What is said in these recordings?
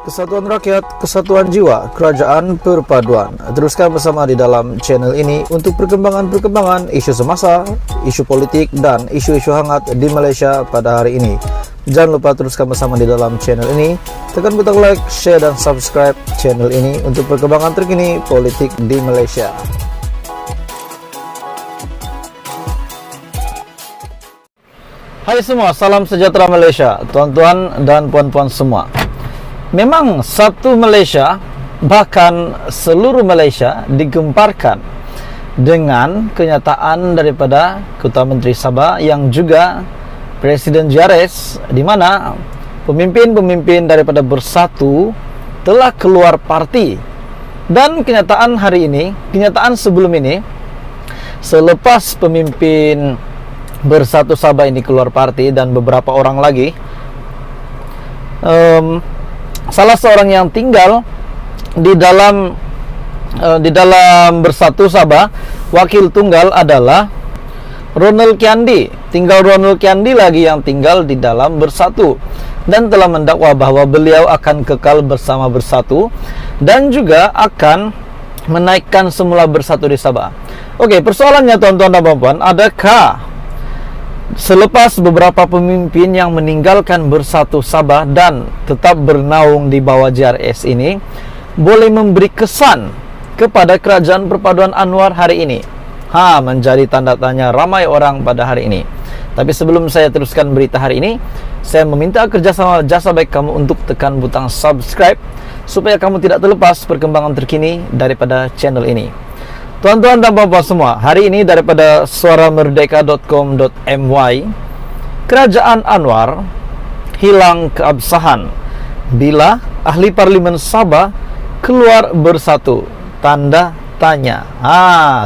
Kesatuan rakyat, kesatuan jiwa, kerajaan perpaduan. Teruskan bersama di dalam channel ini untuk perkembangan-perkembangan isu semasa, isu politik, dan isu-isu hangat di Malaysia pada hari ini. Jangan lupa teruskan bersama di dalam channel ini. Tekan butang like, share, dan subscribe channel ini untuk perkembangan terkini politik di Malaysia. Hai semua, salam sejahtera Malaysia, tuan-tuan dan puan-puan semua. Memang satu Malaysia, bahkan seluruh Malaysia digemparkan dengan kenyataan daripada Ketua Menteri Sabah yang juga Presiden JRS, di mana pemimpin-pemimpin daripada Bersatu telah keluar parti. Dan kenyataan hari ini, kenyataan sebelum ini, selepas pemimpin Bersatu Sabah ini keluar parti dan beberapa orang lagi, salah seorang yang tinggal di dalam Bersatu Sabah, wakil tunggal adalah Ronald Kiandi. Tinggal Ronald Kiandi lagi yang tinggal di dalam Bersatu dan telah mendakwa bahwa beliau akan kekal bersama Bersatu dan juga akan menaikkan semula Bersatu di Sabah. Oke, persoalannya tuan-tuan dan puan-puan, adakah selepas beberapa pemimpin yang meninggalkan Bersatu Sabah dan tetap bernaung di bawah JRS ini boleh memberi kesan kepada Kerajaan Perpaduan Anwar hari ini? Menjadi tanda tanya ramai orang pada hari ini. Tapi sebelum saya teruskan berita hari ini, saya meminta kerjasama jasa baik kamu untuk tekan butang subscribe supaya kamu tidak terlepas perkembangan terkini daripada channel ini. Tuan-tuan dan puan-puan semua, hari ini daripada suaramerdeka.com.my, Kerajaan Anwar hilang keabsahan bila ahli parlimen Sabah keluar Bersatu. Tanda tanya.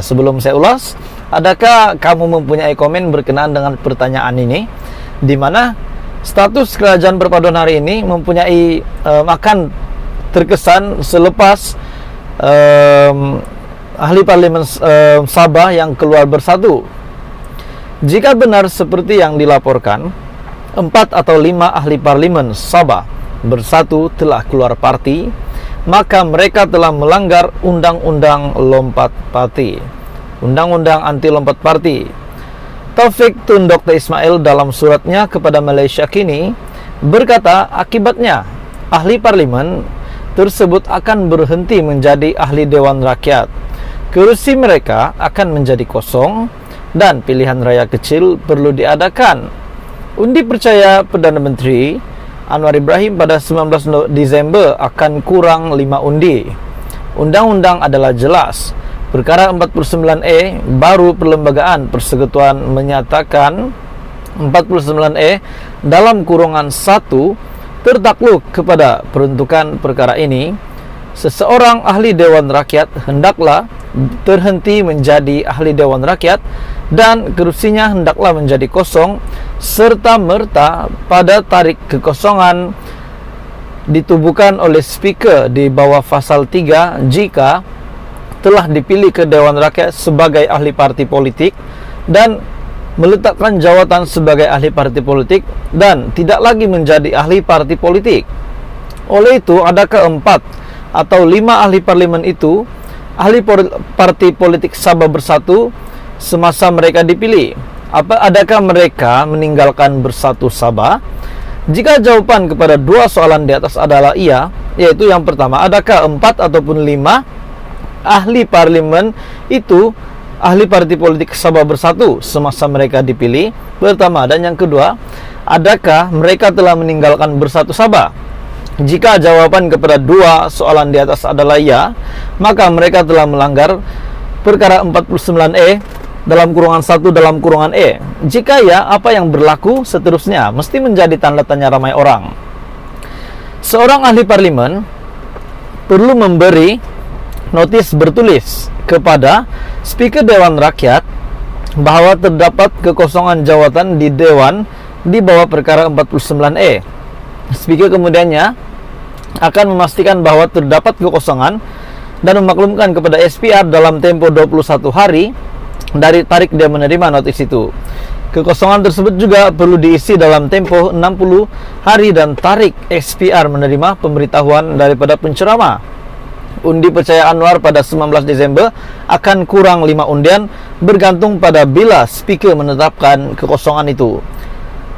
Sebelum saya ulas, adakah kamu mempunyai komen berkenaan dengan pertanyaan ini, di mana status Kerajaan Perpaduan hari ini mempunyai akan terkesan selepas ahli parlimen Sabah yang keluar Bersatu. Jika benar seperti yang dilaporkan, 4 atau 5 ahli parlimen Sabah Bersatu telah keluar parti, maka mereka telah melanggar Undang-Undang Lompat Parti, Undang-Undang Anti Lompat Parti. Taufik Tun Dr. Ismail dalam suratnya kepada Malaysia Kini berkata, akibatnya ahli parlimen tersebut akan berhenti menjadi ahli Dewan Rakyat. Kerusi mereka akan menjadi kosong dan pilihan raya kecil perlu diadakan. Undi percaya Perdana Menteri Anwar Ibrahim pada 19 Disember akan kurang 5 undi. Undang-undang adalah jelas. Perkara 49E baru Perlembagaan Persekutuan menyatakan 49E dalam kurungan 1 tertakluk kepada peruntukan perkara ini. Seseorang ahli Dewan Rakyat hendaklah terhenti menjadi ahli Dewan Rakyat dan kerusinya hendaklah menjadi kosong serta merta pada tarik kekosongan ditubuhkan oleh speaker di bawah pasal 3 jika telah dipilih ke Dewan Rakyat sebagai ahli parti politik dan meletakkan jawatan sebagai ahli parti politik dan tidak lagi menjadi ahli parti politik. Oleh itu, adakah 4 atau 5 ahli parlimen itu ahli parti politik Sabah Bersatu semasa mereka dipilih? Adakah mereka meninggalkan Bersatu Sabah? Jika jawaban kepada 2 soalan di atas adalah iya, yaitu yang pertama, adakah 4 ataupun 5 ahli parlimen itu ahli parti politik Sabah Bersatu semasa mereka dipilih? Pertama. Dan yang kedua, adakah mereka telah meninggalkan Bersatu Sabah? Jika jawaban kepada 2 soalan di atas adalah ya, maka mereka telah melanggar perkara 49E dalam kurungan 1 dalam kurungan E. Jika ya, apa yang berlaku seterusnya? Mesti menjadi tanda tanya ramai orang. Seorang ahli parlimen perlu memberi notis bertulis kepada Speaker Dewan Rakyat bahwa terdapat kekosongan jawatan di Dewan di bawah perkara 49E. Speaker kemudiannya akan memastikan bahwa terdapat kekosongan dan memaklumkan kepada SPR dalam tempo 21 hari dari tarik dia menerima notis itu. Kekosongan tersebut juga perlu diisi dalam tempo 60 hari dan tarik SPR menerima pemberitahuan daripada penceramah. Undi percaya Anwar pada 19 Desember akan kurang 5 undian bergantung pada bila speaker menetapkan kekosongan itu.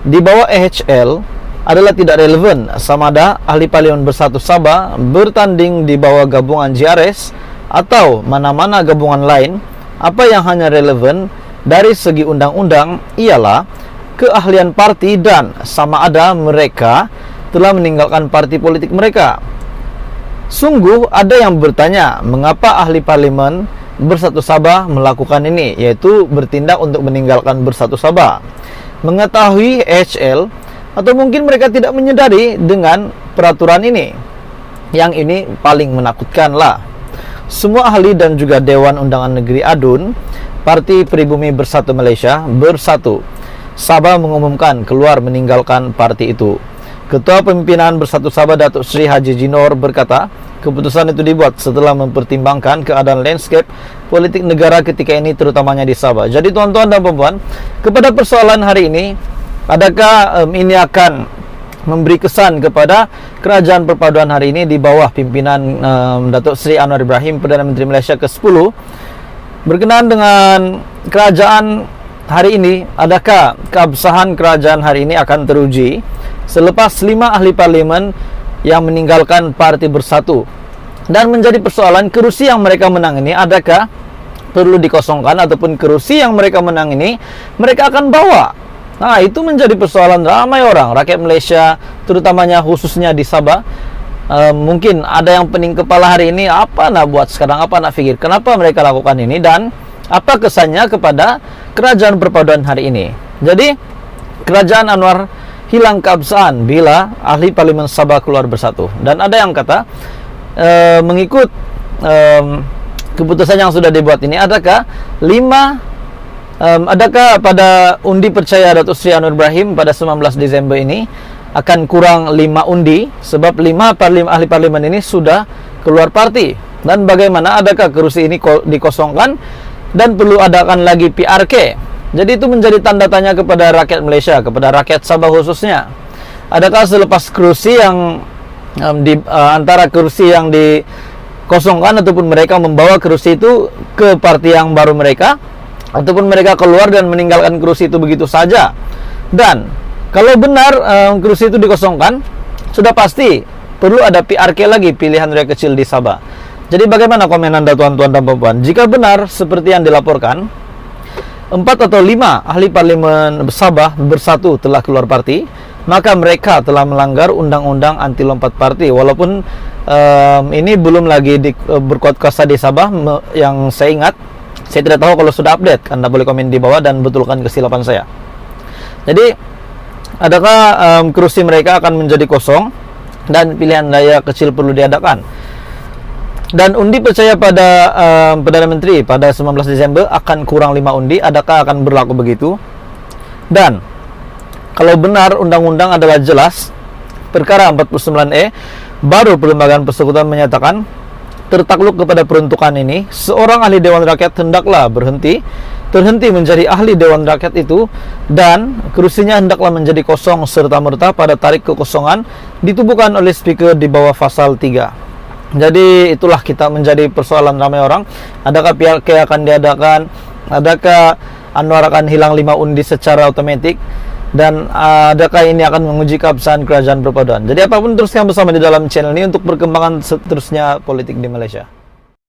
Di bawah AHL adalah tidak relevan sama ada ahli parlimen bersatu Sabah bertanding di bawah gabungan GRS atau mana-mana gabungan lain. Apa yang hanya relevan dari segi undang-undang ialah keahlian parti dan sama ada mereka telah meninggalkan parti politik mereka. Sungguh ada yang bertanya mengapa ahli parlimen bersatu Sabah melakukan ini, yaitu bertindak untuk meninggalkan bersatu Sabah. Mengetahui HL atau mungkin mereka tidak menyadari dengan peraturan ini. Yang ini paling menakutkan lah. Semua ahli dan juga Dewan Undangan Negeri ADUN Parti Pribumi Bersatu Malaysia Bersatu Sabah mengumumkan keluar meninggalkan parti itu. Ketua Pimpinan Bersatu Sabah Datuk Seri Haji Jinor berkata, keputusan itu dibuat setelah mempertimbangkan keadaan landscape politik negara ketika ini terutamanya di Sabah. Jadi tuan-tuan dan puan-puan, kepada persoalan hari ini, adakah ini akan memberi kesan kepada kerajaan perpaduan hari ini di bawah pimpinan Datuk Seri Anwar Ibrahim, Perdana Menteri Malaysia ke-10? Berkenaan dengan kerajaan hari ini, adakah keabsahan kerajaan hari ini akan teruji selepas 5 ahli parlimen yang meninggalkan parti bersatu? Dan menjadi persoalan, kerusi yang mereka menang ini adakah perlu dikosongkan ataupun kerusi yang mereka menang ini mereka akan bawa? Nah, itu menjadi persoalan ramai orang, rakyat Malaysia, terutamanya khususnya di Sabah. Mungkin ada yang pening kepala hari ini, apa nak buat sekarang, apa nak fikir, kenapa mereka lakukan ini, dan apa kesannya kepada kerajaan perpaduan hari ini. Jadi kerajaan Anwar hilang keabsahan bila ahli parlimen Sabah keluar bersatu. Dan ada yang kata mengikut keputusan yang sudah dibuat ini, adakah pada undi percaya Datuk Seri Anwar Ibrahim pada 19 Desember ini akan kurang 5 undi sebab 5 ahli parlimen ini sudah keluar parti? Dan bagaimana, adakah kerusi ini dikosongkan dan perlu adakan lagi PRK? Jadi itu menjadi tanda tanya kepada rakyat Malaysia, kepada rakyat Sabah khususnya. Adakah selepas kerusi yang antara kerusi yang dikosongkan ataupun mereka membawa kerusi itu ke parti yang baru mereka, ataupun mereka keluar dan meninggalkan kerusi itu begitu saja? Dan kalau benar kerusi itu dikosongkan, sudah pasti perlu ada PRK lagi, pilihan raya kecil di Sabah. Jadi bagaimana komen anda tuan-tuan dan puan-puan? Jika benar seperti yang dilaporkan, 4 atau 5 ahli parlimen Sabah bersatu telah keluar parti, maka mereka telah melanggar undang-undang anti lompat parti. Walaupun ini belum lagi berkuat kuasa di Sabah, yang saya ingat, saya tidak tahu kalau sudah update. Anda boleh komen di bawah dan betulkan kesilapan saya. Jadi adakah kerusi mereka akan menjadi kosong dan pilihan raya kecil perlu diadakan? Dan undi percaya pada Perdana Menteri pada 19 Desember akan kurang 5 undi, adakah akan berlaku begitu? Dan kalau benar undang-undang adalah jelas, perkara 49E baru Perlembagaan Persekutuan menyatakan tertakluk kepada peruntukan ini, seorang ahli Dewan Rakyat hendaklah terhenti menjadi ahli Dewan Rakyat itu, dan kerusinya hendaklah menjadi kosong serta-merta pada tarik kekosongan ditubuhkan oleh speaker di bawah pasal 3. Jadi itulah kita menjadi persoalan ramai orang. Adakah PRK akan diadakan? Adakah Anwar akan hilang 5 undi secara otomatik? Dan adakah ini akan menguji keabsahan kerajaan perpaduan? Jadi apapun, teruskan bersama di dalam channel ini untuk perkembangan seterusnya politik di Malaysia.